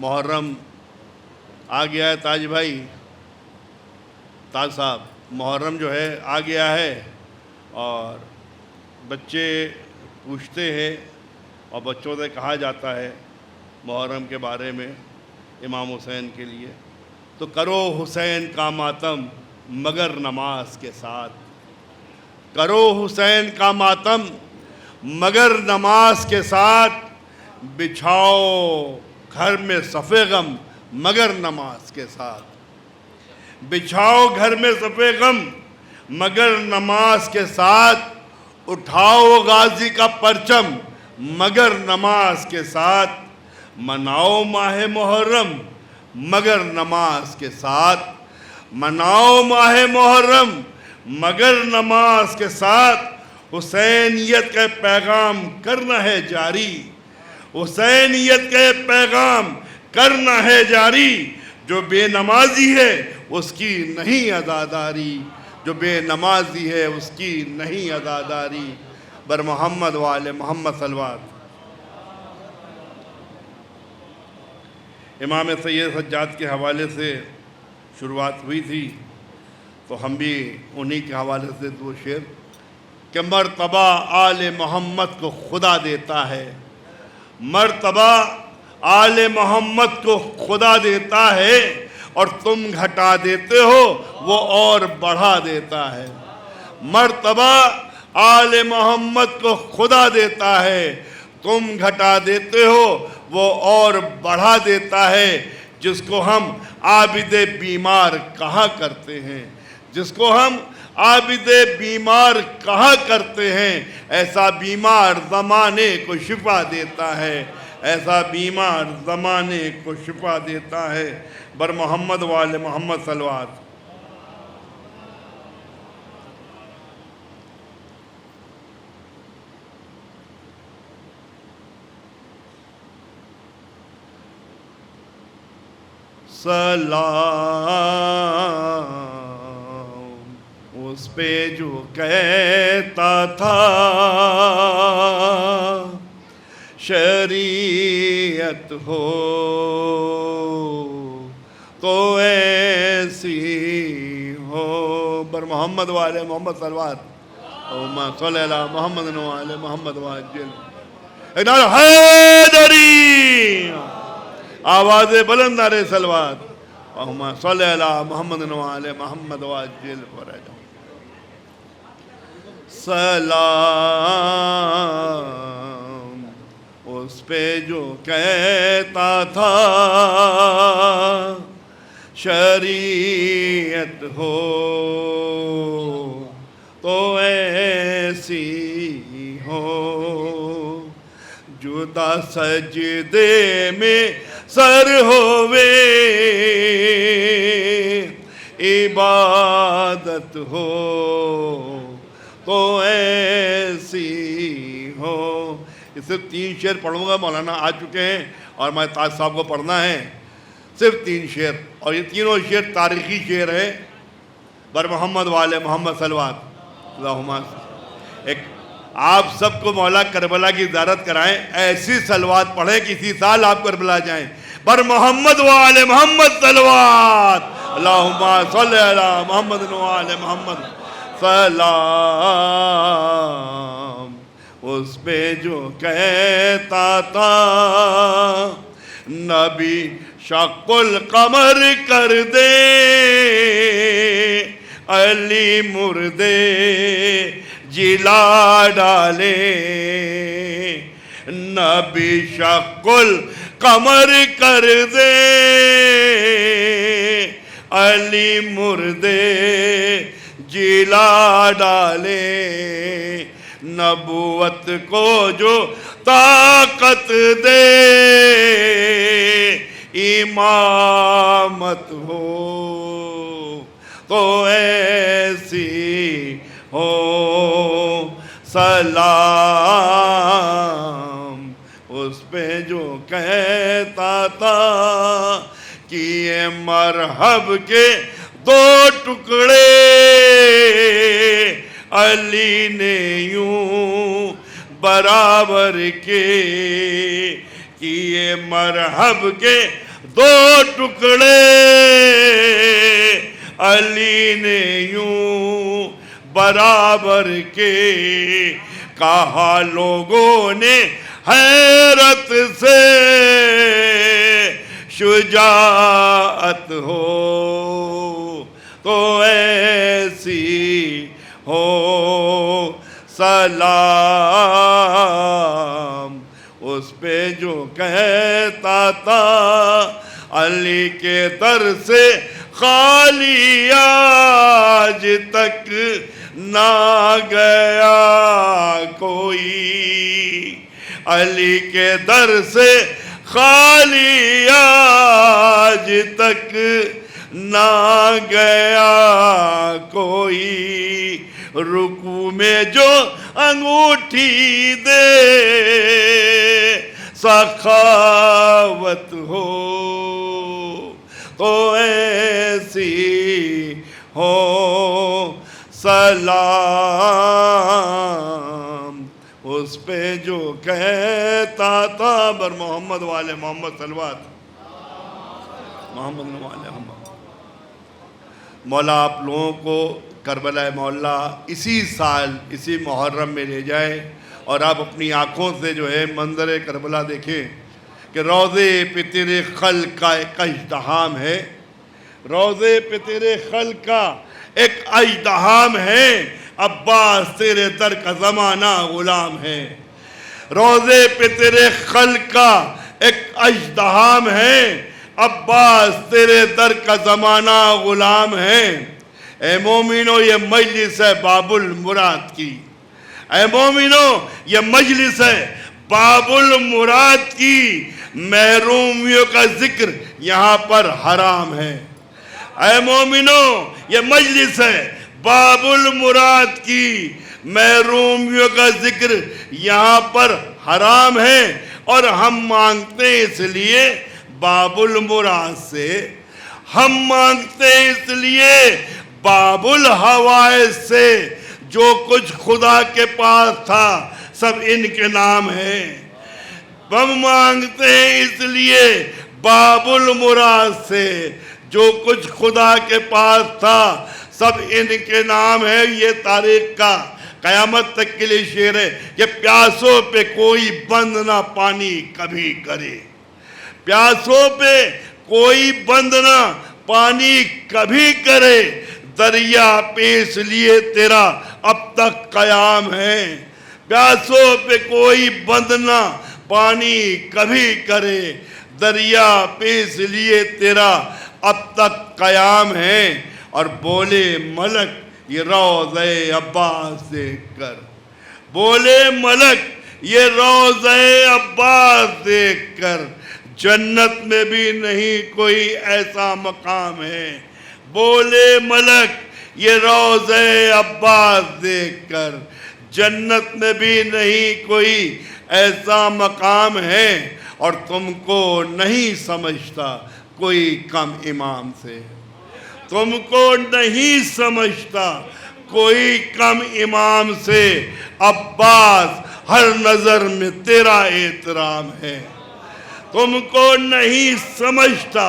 محرم آ گیا ہے تاج بھائی، تاج صاحب، محرم جو ہے آ گیا ہے، اور بچے پوچھتے ہیں اور بچوں سے کہا جاتا ہے محرم کے بارے میں امام حسین کے لیے، تو کرو حسین کا ماتم مگر نماز کے ساتھ، کرو حسین کا ماتم مگر نماز کے ساتھ، بچھاؤ گھر میں صف غم مگر نماز کے ساتھ، بچھاؤ گھر میں صف غم مگر نماز کے ساتھ، اٹھاؤ غازی کا پرچم مگر نماز کے ساتھ، مناؤ ماہ محرم مگر نماز کے ساتھ، مناؤ ماہ محرم مگر نماز کے ساتھ، حسینیت کا پیغام کرنا ہے جاری، حسینیت کا پیغام کرنا ہے جاری، جو بے نمازی ہے اس کی نہیں عزاداری، جو بے نمازی ہے اس کی نہیں عزاداری، بر محمد وآل محمد صلوات۔ امام سید سجاد کے حوالے سے شروعات ہوئی تھی، تو ہم بھی انہی کے حوالے سے دو شعر کہ مرتبہ آل محمد کو خدا دیتا ہے، مرتبہ آل محمد کو خدا دیتا ہے، اور تم گھٹا دیتے ہو وہ اور بڑھا دیتا ہے، مرتبہ آل محمد کو خدا دیتا ہے، تم گھٹا دیتے ہو وہ اور بڑھا دیتا ہے، جس کو ہم عابد بیمار کہا کرتے ہیں، جس کو ہم عابد بیمار کہا کرتے ہیں، ایسا بیمار زمانے کو شفا دیتا ہے، ایسا بیمار زمانے کو شفا دیتا ہے، بر محمد وآل محمد صلوات۔ سلام اس پہ جو کہتا تھا شریعت ہو تو ایسی ہو، بر محمد وآل محمد صلوات، اللہم صلی علی محمد وآل محمد وعجل نعرہ حیدری، آواز بلند نعرہ صلوات، اللہم صلی علی محمد وآل محمد وعجل فرجہ۔ سلام اس پہ جو کہتا تھا شریعت ہو تو ایسی ہو، جدا سجدے میں سر ہووے عبادت ہو تو ایسی ہو۔ یہ صرف 3 شعر پڑھوں گا، مولانا آ چکے ہیں اور میں تاج صاحب کو پڑھنا ہے، صرف 3 شعر، اور یہ تینوں شعر تاریخی شعر ہیں، بر محمد وآل محمد صلوات۔ اللہم ایک آپ سب کو مولا کربلا کی زیارت کرائیں، ایسی صلوات پڑھیں کسی سال آپ کربلا جائیں، بر محمد وآل محمد صلوات، اللہم صلی علی محمد وآل محمد۔ سلام اس پہ جو کہتا تھا نبی شق القمر کر دے علی مردے جلا ڈالے، نبی شق القمر کر دے علی مردے جلا ڈالے، نبوت کو جو طاقت دے امامت ہو تو ایسی ہو۔ سلام اس پہ جو کہتا تھا کہ مرحب کے 2 ٹکڑے علی نے یوں برابر کے، مرحب کے دو ٹکڑے علی نے یوں برابر کے کہا لوگوں نے حیرت سے شجاعت ہو تو ایسی ہو سلام اس پہ جو کہتا تھا علی کے در سے خالی آج تک نہ گیا کوئی علی کے در سے خالی آج تک نہ گیا کوئی رکوع میں جو انگوٹھی دے سخاوت ہو تو ایسی ہو سلام اس پہ جو کہتا تھا بر محمد والے محمد صلوات محمد والے محمد۔ مولا آپ لوگوں کو کربلا مولا اسی سال اسی محرم میں لے جائے اور آپ اپنی آنکھوں سے جو ہے منظر کربلا دیکھیں کہ روضے پہ تیرے خلق کا ایک اژدہام ہے، روضے پہ تیرے خلق کا ایک اژدہام ہے، عباس تیرے در کا زمانہ غلام ہے، روضے پہ تیرے خلق کا ایک اژدہام ہے، عباس تیرے در کا زمانہ غلام ہے۔ اے مومنو یہ مجلس ہے باب المراد کی، اے مومنو یہ مجلس ہے باب المراد کی، محرومیوں کا ذکر یہاں پر حرام ہے۔ اے مومنو یہ مجلس ہے باب المراد کی، محرومیوں کا ذکر یہاں پر حرام ہے، اور ہم مانگتے اس لیے باب المراد سے، ہم مانگتے اس لیے باب الحوائج سے، جو کچھ خدا کے پاس تھا سب ان کے نام ہے، ہم مانگتے ہیں اس لیے باب المراد سے، جو کچھ خدا کے پاس تھا سب ان کے نام ہے۔ یہ تاریخ کا قیامت تک کے لیے شعر ہے کہ پیاسوں پہ کوئی بند نہ پانی کبھی کرے، پیاسوں پہ کوئی بند نہ پانی کبھی کرے، دریا پہ اس لیے تیرا اب تک قیام ہے، پیاسوں پہ کوئی بند نہ پانی کبھی کرے، دریا پہ اس لیے تیرا اب تک قیام ہے۔ اور بولے ملک یہ روضہ عباس دیکھ کر، بولے ملک یہ روضہ عباس دیکھ کر، جنت میں بھی نہیں کوئی ایسا مقام ہے، بولے ملک یہ روضہ عباس دیکھ کر، جنت میں بھی نہیں کوئی ایسا مقام ہے، اور تم کو نہیں سمجھتا کوئی کم امام سے، تم کو نہیں سمجھتا کوئی کم امام سے، عباس ہر نظر میں تیرا احترام ہے، تم کو نہیں سمجھتا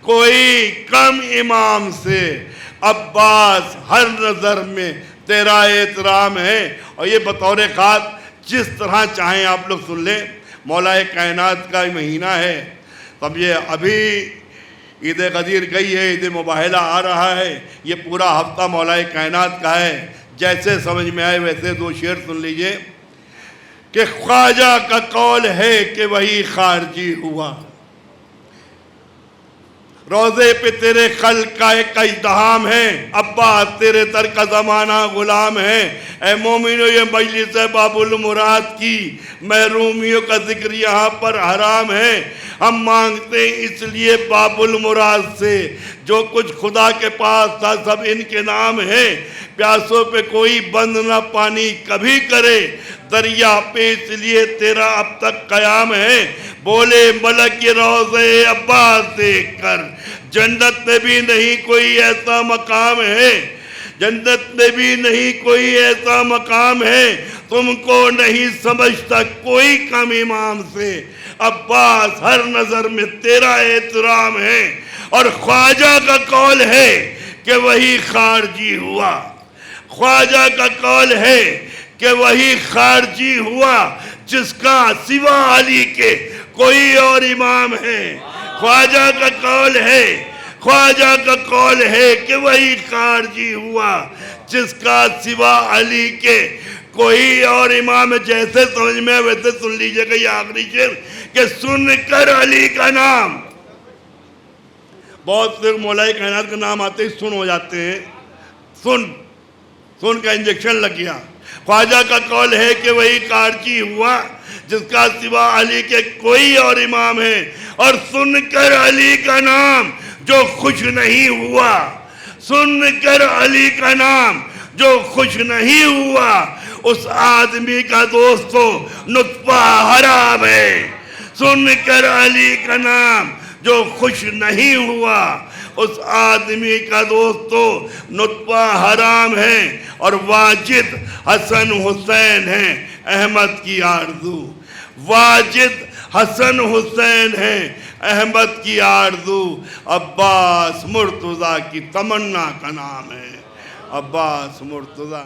کوئی کم امام سے، عباس ہر نظر میں تیرا احترام ہے۔ اور یہ بطور خاص جس طرح چاہیں آپ لوگ سن لیں، مولا کائنات کا مہینہ ہے، تب یہ ابھی عید غدیر گئی ہے، عید مباہلہ آ رہا ہے، یہ پورا ہفتہ مولا کائنات کا ہے، جیسے سمجھ میں آئے ویسے دو شعر سن لیجئے کہ خواجہ کا قول ہے کہ وہی خارجی ہوا، روضے پہ تیرے خلق کا ایک اژدہام ہے، عباس تیرے در کا زمانہ غلام ہے، اے مومنو یہ مجلس ہے باب المراد کی، محرومیوں کا ذکر یہاں پر حرام ہے، ہم مانگتے ہیں اس لیے باب المراد سے، جو کچھ خدا کے پاس تھا سب ان کے نام ہے، پیاسوں پہ کوئی بند نہ پانی کبھی کرے، دریا پہ اس لیے تیرا اب تک قیام ہے، بولے ملک یہ روضہ عباس دیکھ کر، جنت میں بھی نہیں کوئی ایسا مقام ہے، جنت میں بھی نہیں کوئی ایسا مقام ہے، تم کو نہیں سمجھتا کوئی کم امام سے، عباس ہر نظر میں تیرا احترام ہے، اور خواجہ کا قول ہے کہ وہی خارجی ہوا، خواجہ کا قول ہے کہ وہی خارجی ہوا جس کا سوا علی کے کوئی اور امام ہے۔ خواجہ کا قول ہے، خواجہ کا قول ہے کہ وہی خارجی ہوا جس کا سوا علی کے کوئی اور امام ہے۔ جیسے سمجھ میں ویسے سن لیجئے گا یہ آخری شعر کہ سن کر علی کا نام، بہت سے مولا کائنات کا نام آتے ہی سن ہو جاتے ہیں، سن کا انجیکشن لگ گیا۔ خواجہ کا قول ہے کہ وہی خارجی ہوا جس کا سوا علی کے کوئی اور امام ہے، اور سن کر علی کا نام جو خوش نہیں ہوا، سن کر علی کا نام جو خوش نہیں ہوا، اس آدمی کا دوستو نطفہ حرام ہے۔ سن کر علی کا نام جو خوش نہیں ہوا، اس آدمی کا دوستو نطفہ حرام ہے، اور واجد حسن حسین ہیں احمد کی آرزو، واجد حسن حسین ہیں احمد کی آرزو، عباس مرتضیٰ کی تمنا کا نام ہے، عباس مرتضیٰ